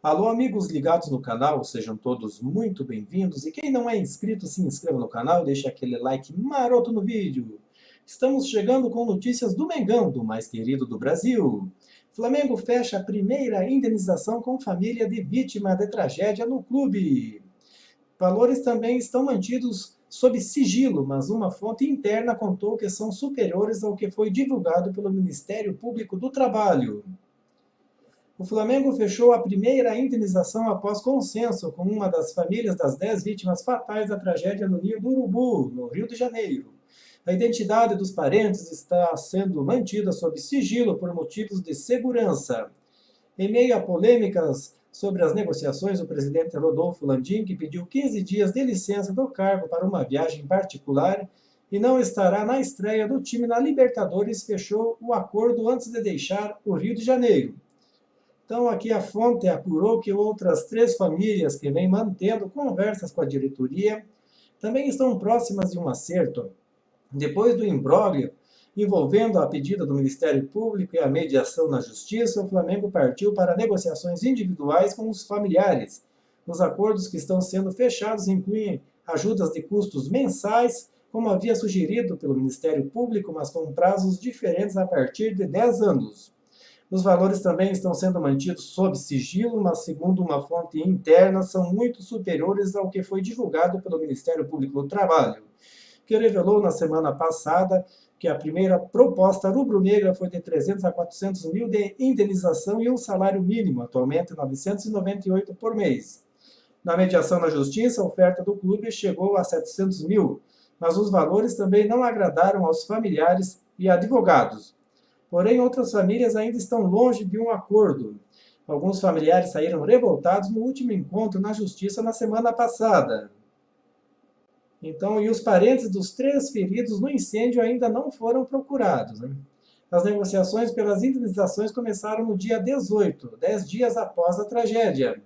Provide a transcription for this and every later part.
Alô, amigos ligados no canal, sejam todos muito bem-vindos. E quem não é inscrito, se inscreva no canal e deixe aquele like maroto no vídeo. Estamos chegando com notícias do Mengão, do mais querido do Brasil. Flamengo fecha a primeira indenização com família de vítima de tragédia no clube. Valores também estão mantidos sob sigilo, mas uma fonte interna contou que são superiores ao que foi divulgado pelo Ministério Público do Trabalho. O Flamengo fechou a primeira indenização após consenso com uma das famílias das 10 vítimas fatais da tragédia no Ninho do Urubu, no Rio de Janeiro. A identidade dos parentes está sendo mantida sob sigilo por motivos de segurança. Em meio a polêmicas sobre as negociações, o presidente Rodolfo Landim, que pediu 15 dias de licença do cargo para uma viagem particular e não estará na estreia do time na Libertadores, fechou o acordo antes de deixar o Rio de Janeiro. Então, aqui a fonte apurou que outras 3 famílias que vêm mantendo conversas com a diretoria também estão próximas de um acerto. Depois do imbróglio envolvendo a pedida do Ministério Público e a mediação na Justiça, o Flamengo partiu para negociações individuais com os familiares. Os acordos que estão sendo fechados incluem ajudas de custos mensais, como havia sugerido pelo Ministério Público, mas com prazos diferentes a partir de 10 anos. Os valores também estão sendo mantidos sob sigilo, mas, segundo uma fonte interna, são muito superiores ao que foi divulgado pelo Ministério Público do Trabalho, que revelou na semana passada que a primeira proposta rubro-negra foi de 300 a 400 mil de indenização e um salário mínimo, atualmente 998 por mês. Na mediação na Justiça, a oferta do clube chegou a 700 mil, mas os valores também não agradaram aos familiares e advogados. Porém, outras famílias ainda estão longe de um acordo. Alguns familiares saíram revoltados no último encontro na Justiça na semana passada. Então, e os parentes dos 3 feridos no incêndio ainda não foram procurados. As negociações pelas indenizações começaram no dia 18, 10 dias após a tragédia.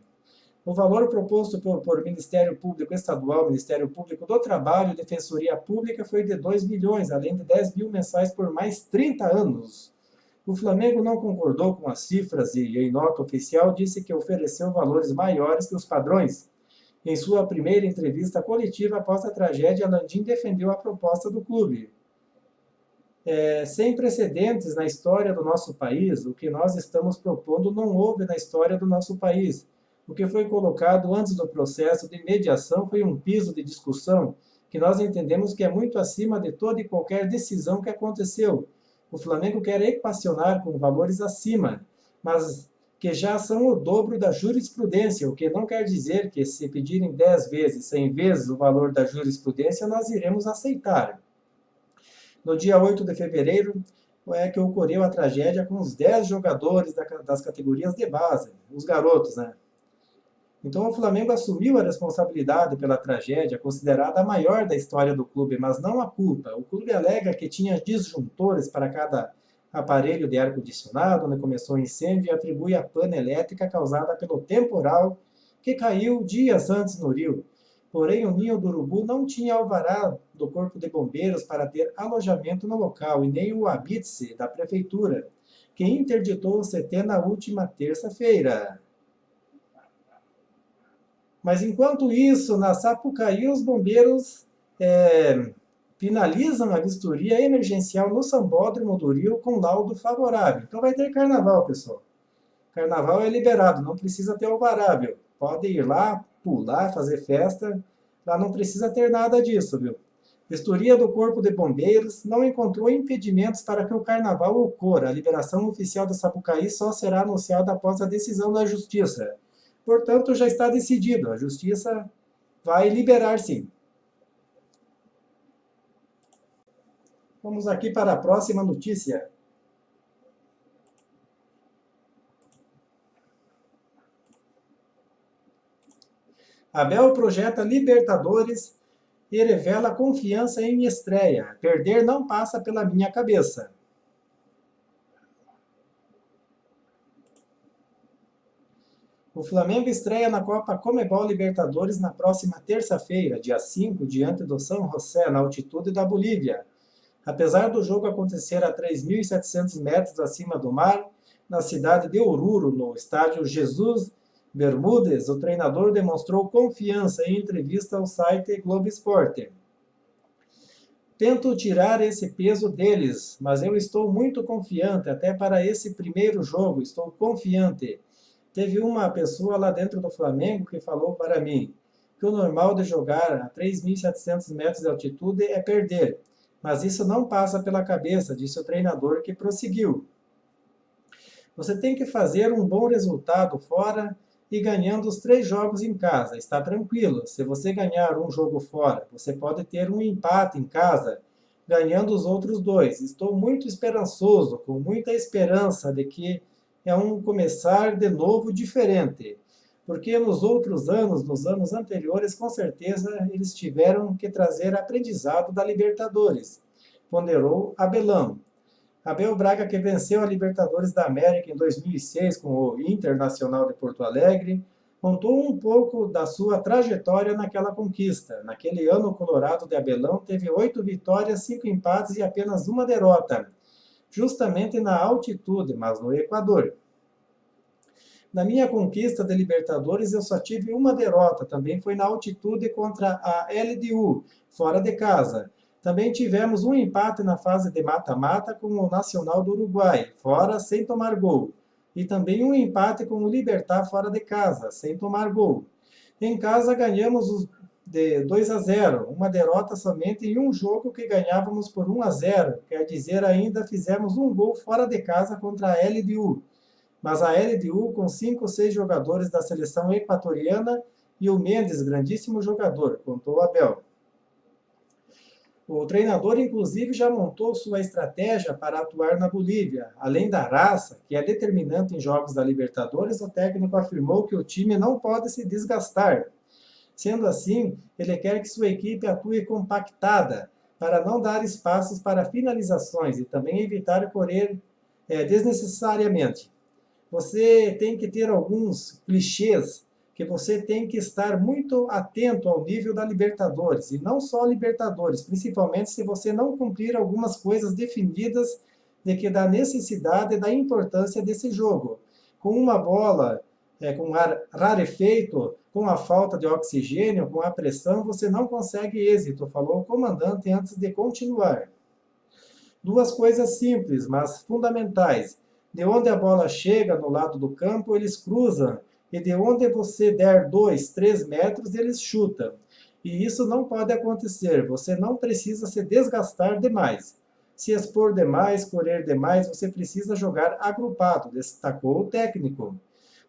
O valor proposto por Ministério Público Estadual, Ministério Público do Trabalho e Defensoria Pública foi de 2 milhões, além de 10 mil mensais por mais 30 anos. O Flamengo não concordou com as cifras e, em nota oficial, disse que ofereceu valores maiores que os padrões. Em sua primeira entrevista coletiva após a tragédia, Landim defendeu a proposta do clube. Sem precedentes na história do nosso país, o que nós estamos propondo não houve na história do nosso país. O que foi colocado antes do processo de mediação foi um piso de discussão que nós entendemos que é muito acima de toda e qualquer decisão que aconteceu. O Flamengo quer equacionar com valores acima, mas que já são o dobro da jurisprudência, o que não quer dizer que se pedirem 10 vezes, 100 vezes o valor da jurisprudência, nós iremos aceitar. No dia 8 de fevereiro é que ocorreu a tragédia com os 10 jogadores das categorias de base, os garotos, né? Então o Flamengo assumiu a responsabilidade pela tragédia, considerada a maior da história do clube, mas não a culpa. O clube alega que tinha disjuntores para cada aparelho de ar-condicionado, onde começou o incêndio, e atribui a pane elétrica causada pelo temporal que caiu dias antes no Rio. Porém, o Ninho do Urubu não tinha alvará do Corpo de Bombeiros para ter alojamento no local, e nem o ABITSE da Prefeitura, que interditou o CT na última terça-feira. Mas, enquanto isso, na Sapucaí, os bombeiros finalizam a vistoria emergencial no Sambódromo do Rio com laudo favorável. Então vai ter carnaval, pessoal. Carnaval é liberado, não precisa ter alvará, viu? Pode ir lá, pular, fazer festa, lá não precisa ter nada disso, viu? Vistoria do Corpo de Bombeiros não encontrou impedimentos para que o carnaval ocorra. A liberação oficial da Sapucaí só será anunciada após a decisão da Justiça. Portanto, já está decidido, a Justiça vai liberar sim. Vamos aqui para a próxima notícia. Abel projeta Libertadores e revela confiança em estreia. Perder não passa pela minha cabeça. O Flamengo estreia na Copa Conmebol Libertadores na próxima terça-feira, dia 5, diante do San José, na altitude da Bolívia. Apesar do jogo acontecer a 3.700 metros acima do mar, na cidade de Oruro, no estádio Jesus Bermúdez, o treinador, demonstrou confiança em entrevista ao site Globo Esporte. Tento tirar esse peso deles, mas eu estou muito confiante, até para esse primeiro jogo, estou confiante. Teve uma pessoa lá dentro do Flamengo que falou para mim que o normal de jogar a 3.700 metros de altitude é perder, mas isso não passa pela cabeça, disse o treinador, que prosseguiu. Você tem que fazer um bom resultado fora e ganhando os 3 jogos em casa. Está tranquilo. Se você ganhar um jogo fora, você pode ter um empate em casa, ganhando os outros 2. Estou muito esperançoso, com muita esperança de que é um começar de novo diferente. Porque nos outros anos, nos anos anteriores, com certeza eles tiveram que trazer aprendizado da Libertadores, ponderou Abelão. Abel Braga, que venceu a Libertadores da América em 2006 com o Internacional de Porto Alegre, contou um pouco da sua trajetória naquela conquista. Naquele ano, o Colorado de Abelão teve 8 vitórias, 5 empates e apenas uma derrota, justamente na altitude, mas no Equador. Na minha conquista de Libertadores, eu só tive uma derrota, também foi na altitude contra a LDU, fora de casa. Também tivemos um empate na fase de mata-mata com o Nacional do Uruguai, fora, sem tomar gol. E também um empate com o Libertad fora de casa, sem tomar gol. Em casa ganhamos de 2-0, uma derrota somente em um jogo que ganhávamos por 1-0, quer dizer, ainda fizemos um gol fora de casa contra a LDU. Mas a LDU com 5 ou 6 jogadores da seleção equatoriana e o Mendes, grandíssimo jogador, contou Abel. O treinador, inclusive, já montou sua estratégia para atuar na Bolívia. Além da raça, que é determinante em jogos da Libertadores, o técnico afirmou que o time não pode se desgastar. Sendo assim, ele quer que sua equipe atue compactada, para não dar espaços para finalizações e também evitar correr desnecessariamente. Você tem que ter alguns clichês que você tem que estar muito atento ao nível da Libertadores, e não só Libertadores, principalmente se você não cumprir algumas coisas definidas de que da necessidade e da importância desse jogo. Com uma bola com ar rarefeito, com a falta de oxigênio, com a pressão, você não consegue êxito, falou o comandante antes de continuar. 2 coisas simples, mas fundamentais. De onde a bola chega no lado do campo, eles cruzam, e de onde você der 2, 3 metros, eles chutam. E isso não pode acontecer, você não precisa se desgastar demais. Se expor demais, correr demais, você precisa jogar agrupado, destacou o técnico.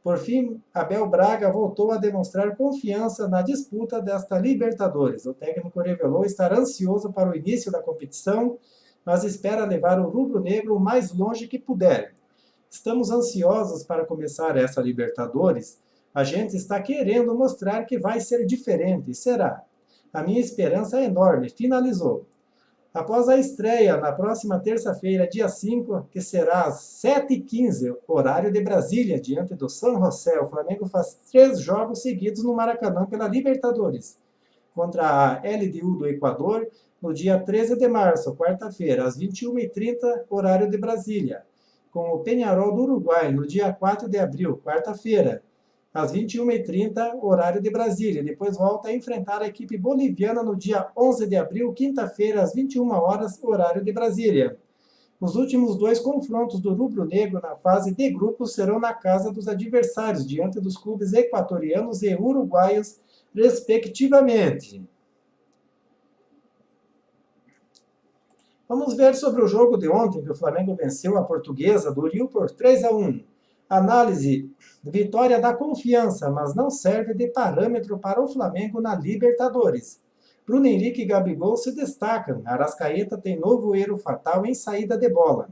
Por fim, Abel Braga voltou a demonstrar confiança na disputa desta Libertadores. O técnico revelou estar ansioso para o início da competição, mas espera levar o rubro-negro o mais longe que puder. Estamos ansiosos para começar essa Libertadores. A gente está querendo mostrar que vai ser diferente, e será. A minha esperança é enorme, finalizou. Após a estreia, na próxima terça-feira, dia 5, que será às 7h15, horário de Brasília, diante do San José, o Flamengo faz 3 jogos seguidos no Maracanã pela Libertadores. Contra a LDU do Equador, no dia 13 de março, quarta-feira, às 21h30, horário de Brasília. Com o Peñarol do Uruguai, no dia 4 de abril, quarta-feira, às 21h30, horário de Brasília. Depois volta a enfrentar a equipe boliviana no dia 11 de abril, quinta-feira, às 21 horas, horário de Brasília. Os últimos 2 confrontos do rubro-negro na fase de grupos serão na casa dos adversários, diante dos clubes equatorianos e uruguaios, respectivamente. Vamos ver sobre o jogo de ontem, que o Flamengo venceu a Portuguesa do Rio por 3-1. Análise: vitória dá confiança, mas não serve de parâmetro para o Flamengo na Libertadores. Bruno Henrique e Gabigol se destacam. Arrascaeta tem novo erro fatal em saída de bola.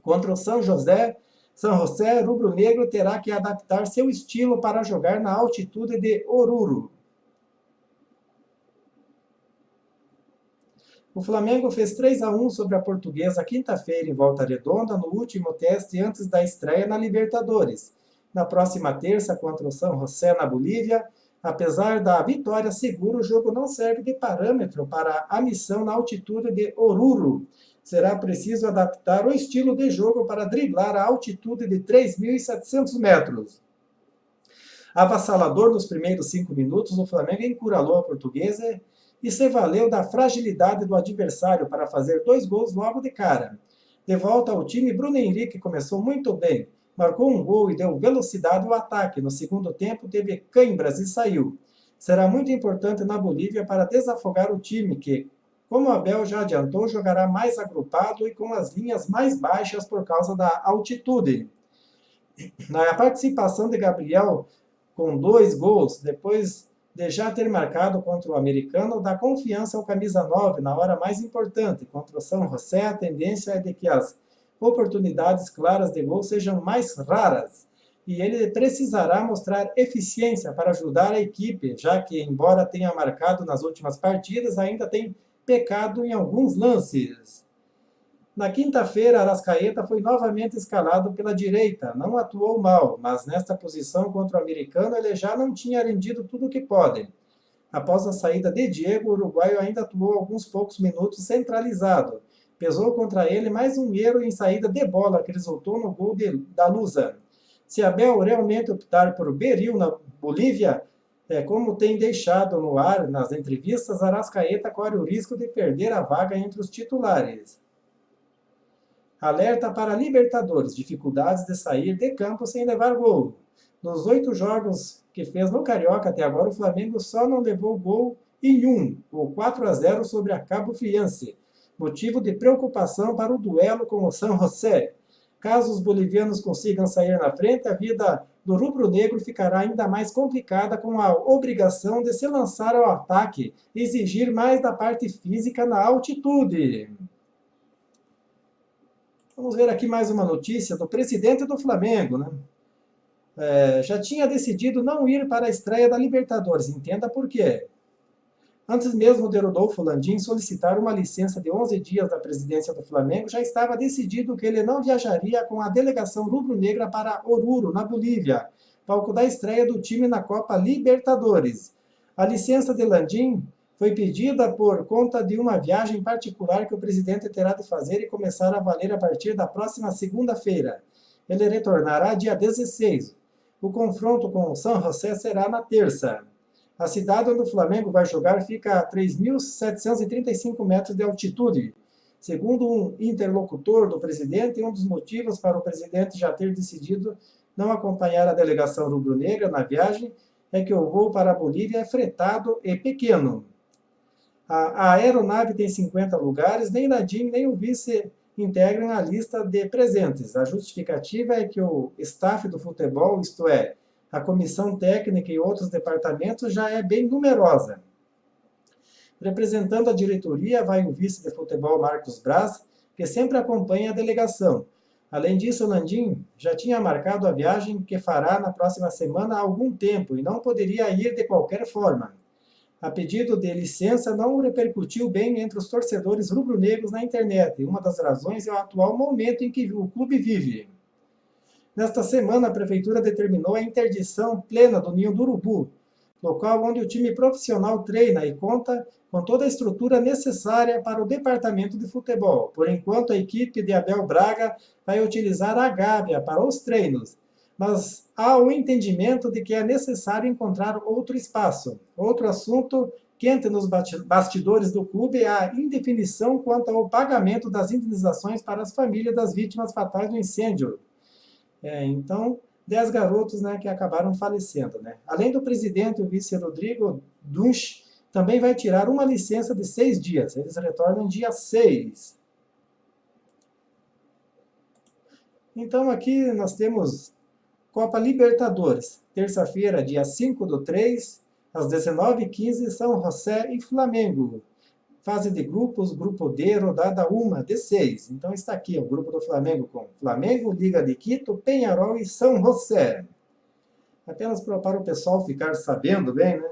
Contra o São José, rubro-negro terá que adaptar seu estilo para jogar na altitude de Oruro. O Flamengo fez 3-1 sobre a Portuguesa quinta-feira em Volta Redonda, no último teste antes da estreia na Libertadores. Na próxima terça, contra o San José, na Bolívia, apesar da vitória segura, o jogo não serve de parâmetro para a missão na altitude de Oruro. Será preciso adaptar o estilo de jogo para driblar a altitude de 3.700 metros. Avassalador nos primeiros 5 minutos, o Flamengo encurralou a Portuguesa e se valeu da fragilidade do adversário para fazer 2 gols logo de cara. De volta ao time, Bruno Henrique começou muito bem, marcou um gol e deu velocidade ao ataque. No segundo tempo, teve câimbras e saiu. Será muito importante na Bolívia para desafogar o time, que, como o Abel já adiantou, jogará mais agrupado e com as linhas mais baixas por causa da altitude. Na participação de Gabriel, com 2 gols, depois de já ter marcado contra o americano, dá confiança ao camisa 9 na hora mais importante. Contra o São José, a tendência é de que as oportunidades claras de gol sejam mais raras, e ele precisará mostrar eficiência para ajudar a equipe, já que, embora tenha marcado nas últimas partidas, ainda tem pecado em alguns lances. Na quinta-feira, Arrascaeta foi novamente escalado pela direita. Não atuou mal, mas nesta posição contra o americano ele já não tinha rendido tudo o que pode. Após a saída de Diego, o uruguaio ainda atuou alguns poucos minutos centralizado. Pesou contra ele mais um erro em saída de bola, que resultou no gol da Lusa. Se Abel realmente optar por Beril na Bolívia, como tem deixado no ar nas entrevistas, Arrascaeta corre o risco de perder a vaga entre os titulares. Alerta para Libertadores, dificuldades de sair de campo sem levar gol. Nos 8 jogos que fez no Carioca até agora, o Flamengo só não levou gol em um, o 4-0 sobre a Cabo Friense, motivo de preocupação para o duelo com o San José. Caso os bolivianos consigam sair na frente, a vida do rubro-negro ficará ainda mais complicada, com a obrigação de se lançar ao ataque e exigir mais da parte física na altitude. Vamos ver aqui mais uma notícia do presidente do Flamengo, né? Já tinha decidido não ir para a estreia da Libertadores, entenda por quê. Antes mesmo de Rodolfo Landim solicitar uma licença de 11 dias da presidência do Flamengo, já estava decidido que ele não viajaria com a delegação rubro-negra para Oruro, na Bolívia, palco da estreia do time na Copa Libertadores. A licença de Landim foi pedida por conta de uma viagem particular que o presidente terá de fazer e começar a valer a partir da próxima segunda-feira. Ele retornará dia 16. O confronto com o San José será na terça. A cidade onde o Flamengo vai jogar fica a 3.735 metros de altitude. Segundo um interlocutor do presidente, um dos motivos para o presidente já ter decidido não acompanhar a delegação rubro-negra na viagem é que o voo para a Bolívia é fretado e pequeno. A aeronave tem 50 lugares, nem Landim nem o vice integram a lista de presentes. A justificativa é que o staff do futebol, isto é, a comissão técnica e outros departamentos, já é bem numerosa. Representando a diretoria vai o vice de futebol Marcos Braz, que sempre acompanha a delegação. Além disso, Landim já tinha marcado a viagem que fará na próxima semana há algum tempo e não poderia ir de qualquer forma. A pedido de licença não repercutiu bem entre os torcedores rubro-negros na internet, e uma das razões é o atual momento em que o clube vive. Nesta semana, a prefeitura determinou a interdição plena do Ninho do Urubu, local onde o time profissional treina e conta com toda a estrutura necessária para o departamento de futebol. Por enquanto, a equipe de Abel Braga vai utilizar a Gávea para os treinos, mas há o entendimento de que é necessário encontrar outro espaço. Outro assunto quente nos bastidores do clube é a indefinição quanto ao pagamento das indenizações para as famílias das vítimas fatais do incêndio. Então, 10 garotos, né, que acabaram falecendo. Né? Além do presidente, o vice Rodrigo Dunch também vai tirar uma licença de 6 dias. Eles retornam dia 6. Então, aqui nós temos Copa Libertadores, terça-feira, dia 5/3, às 19h15, São José e Flamengo. Fase de grupos, grupo D, rodada 1 de 6. Então está aqui o grupo do Flamengo com Flamengo, Liga de Quito, Peñarol e São José. Apenas para o pessoal ficar sabendo bem, né?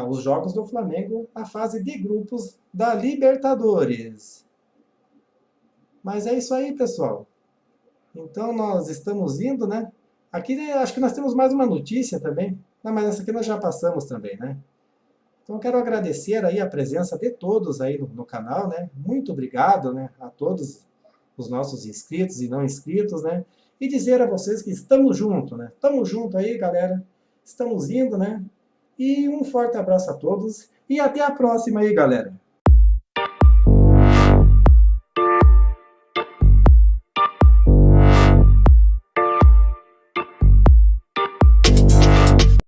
Os jogos do Flamengo na fase de grupos da Libertadores. Mas é isso aí, pessoal. Então nós estamos indo, né? Aqui acho que nós temos mais uma notícia também. Não, mas essa aqui nós já passamos também, né? Então eu quero agradecer aí a presença de todos aí no canal, né? Muito obrigado, né, a todos os nossos inscritos e não inscritos, né? E dizer a vocês que estamos juntos, né? Estamos juntos aí, galera. estamos indo, né? E um forte abraço a todos e até a próxima aí, galera.